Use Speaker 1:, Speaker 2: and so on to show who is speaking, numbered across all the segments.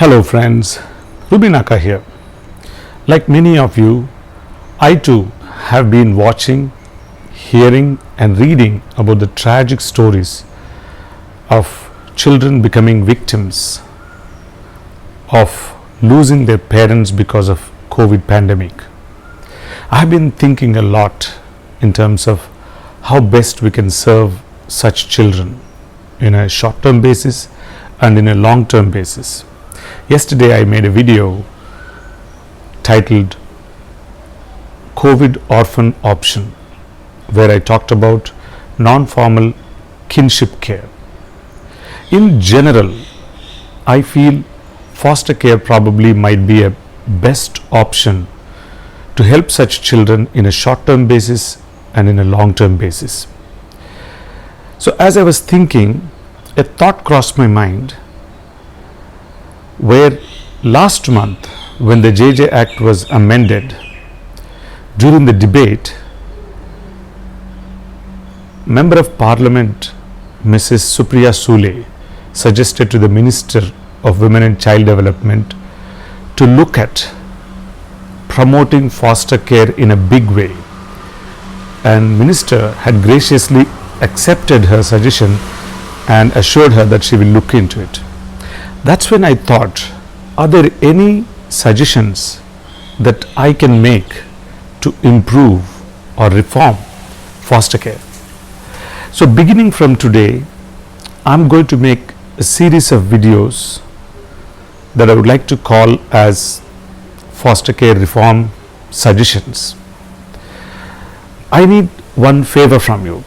Speaker 1: Hello friends, Rubinaka here. Like many of you, I too have been watching, hearing and reading about the tragic stories of children becoming victims of losing their parents because of COVID pandemic. I have been thinking a lot in terms of how best we can serve such children in a short-term basis and in a long-term basis. Yesterday I made a video titled COVID Orphan Option, where I talked about non-formal kinship care. In general, I feel foster care probably might be a best option to help such children in a short-term basis and in a long-term basis. So as I was thinking, a thought crossed my mind where last month when the JJ Act was amended, during the debate, Member of Parliament Mrs. Supriya Sule suggested to the Minister of Women and Child Development to look at promoting foster care in a big way, and Minister had graciously accepted her suggestion and assured her that she will look into it. That's when I thought, are there any suggestions that I can make to improve or reform foster care? So beginning from today, I'm going to make a series of videos that I would like to call as foster care reform suggestions. I need one favor from you.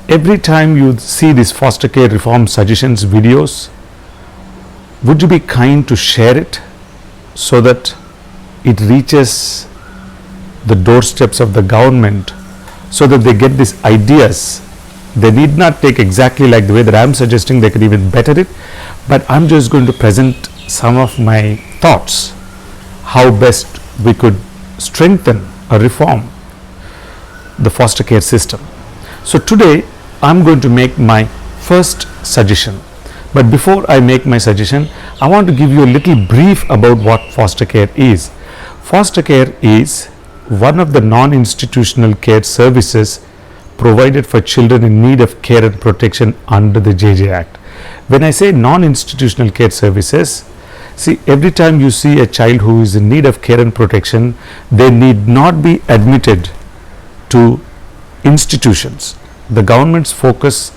Speaker 1: Every time you see these foster care reform suggestions videos, would you be kind to share it so that it reaches the doorsteps of the government, so that they get these ideas. They need not take exactly like the way that I'm suggesting, they could even better it, but I'm just going to present some of my thoughts how best we could strengthen or reform the foster care system. So today I'm going to make my first suggestion. But before I make my suggestion, I want to give you a little brief about what foster care is. Foster care is one of the non-institutional care services provided for children in need of care and protection under the JJ Act. When I say non-institutional care services, see, every time you see a child who is in need of care and protection, they need not be admitted to institutions. The government's focus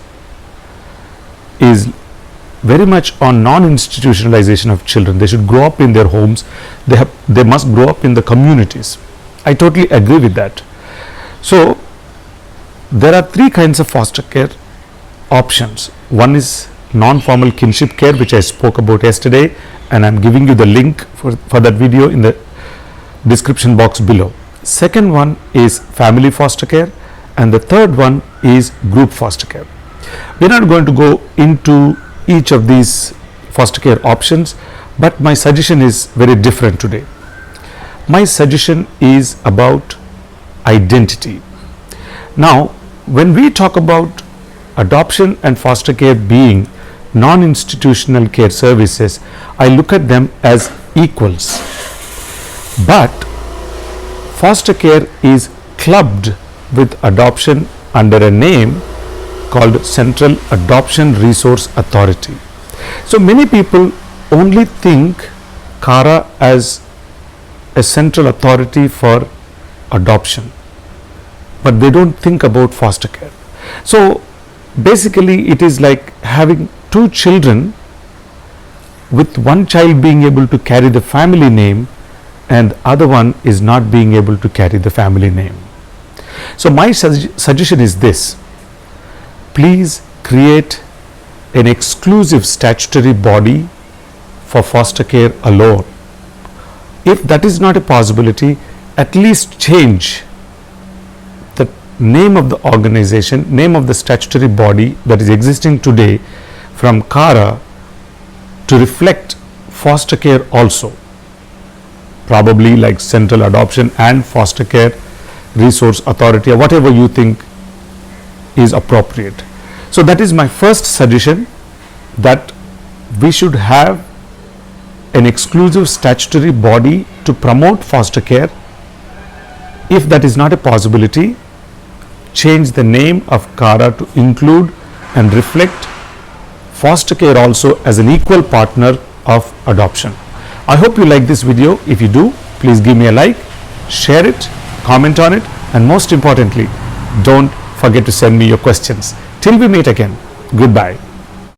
Speaker 1: is very much on non-institutionalization of children. They should grow up in their homes. They must grow up in the communities. I totally agree with that. So there are three kinds of foster care options. One is non-formal kinship care, which I spoke about yesterday, and I'm giving you the link for that video in the description box below. Second one is family foster care, and the third one is group foster care. We're not going to go into each of these foster care options, but my suggestion is very different today. My suggestion is about identity. Now, when we talk about adoption and foster care being non-institutional care services, I look at them as equals. But foster care is clubbed with adoption under a name called Central Adoption Resource Authority. So many people only think CARA as a central authority for adoption, but they don't think about foster care. So basically it is like having two children, with one child being able to carry the family name and the other one is not being able to carry the family name. So my suggestion is this: please create an exclusive statutory body for foster care alone. If that is not a possibility, at least change the name of the organization, name of the statutory body that is existing today from CARA to reflect foster care also. Probably like Central Adoption and Foster Care Resource Authority, or whatever you think is appropriate. So that is my first suggestion, that we should have an exclusive statutory body to promote foster care? If that is not a possibility, change the name of CARA to include and reflect foster care also as an equal partner of adoption. I hope you like this video. If you do, please give me a like, share it, comment on it, and most importantly, don't forget to send me your questions. Till we meet again, goodbye.